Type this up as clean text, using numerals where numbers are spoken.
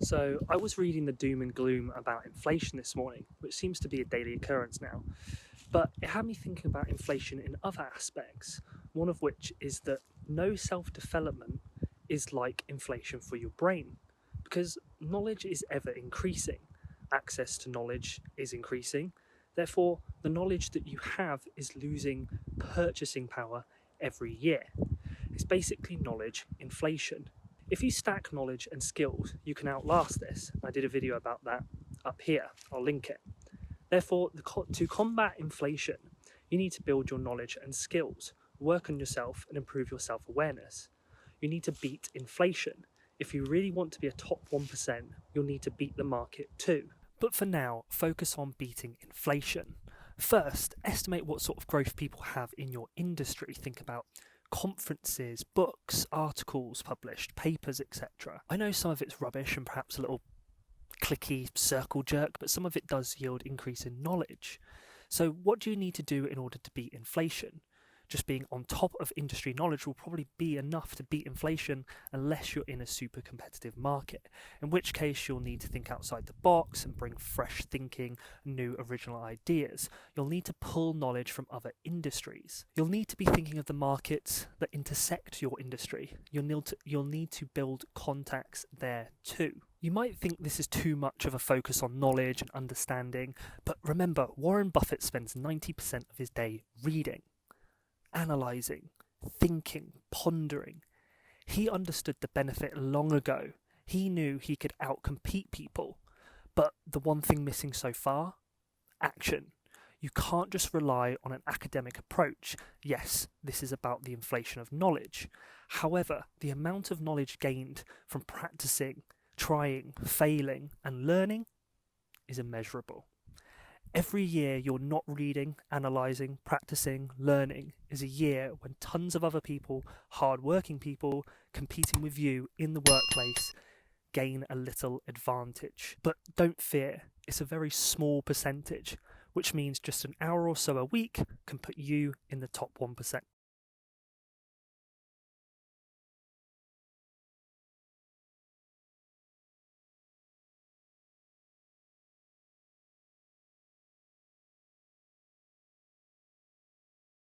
So I was reading the doom and gloom about inflation this morning, which seems to be a daily occurrence now. But it had me thinking about inflation in other aspects, one of which is that no self-development is like inflation for your brain, because knowledge is ever increasing. Access to knowledge is increasing. Therefore, the knowledge that you have is losing purchasing power every year. It's basically knowledge inflation. If you stack knowledge and skills, you can outlast this. I did a video about that up here. I'll link it. Therefore, to combat inflation, you need to build your knowledge and skills, work on yourself and improve your self-awareness. You need to beat inflation. If you really want to be a top 1%, you'll need to beat the market too. But for now, focus on beating inflation. First, estimate what sort of growth people have in your industry. Think about conferences, books, articles published, papers, etc. I know some of it's rubbish and perhaps a little clicky circle jerk, but some of it does yield increase in knowledge. So what do you need to do in order to beat inflation? Just being on top of industry knowledge will probably be enough to beat inflation unless you're in a super competitive market, in which case you'll need to think outside the box and bring fresh thinking, new original ideas. You'll need to pull knowledge from other industries. You'll need to be thinking of the markets that intersect your industry. You'll need to build contacts there too. You might think this is too much of a focus on knowledge and understanding, but remember, Warren Buffett spends 90% of his day reading, analysing, thinking, pondering. He understood the benefit long ago. He knew he could outcompete people. But the one thing missing so far? Action. You can't just rely on an academic approach. Yes, this is about the inflation of knowledge. However, the amount of knowledge gained from practicing, trying, failing, and learning is immeasurable. Every year you're not reading, analysing, practicing, learning is a year when tons of other people, hard-working people, competing with you in the workplace, gain a little advantage. But don't fear, it's a very small percentage, which means just an hour or so a week can put you in the top 1%.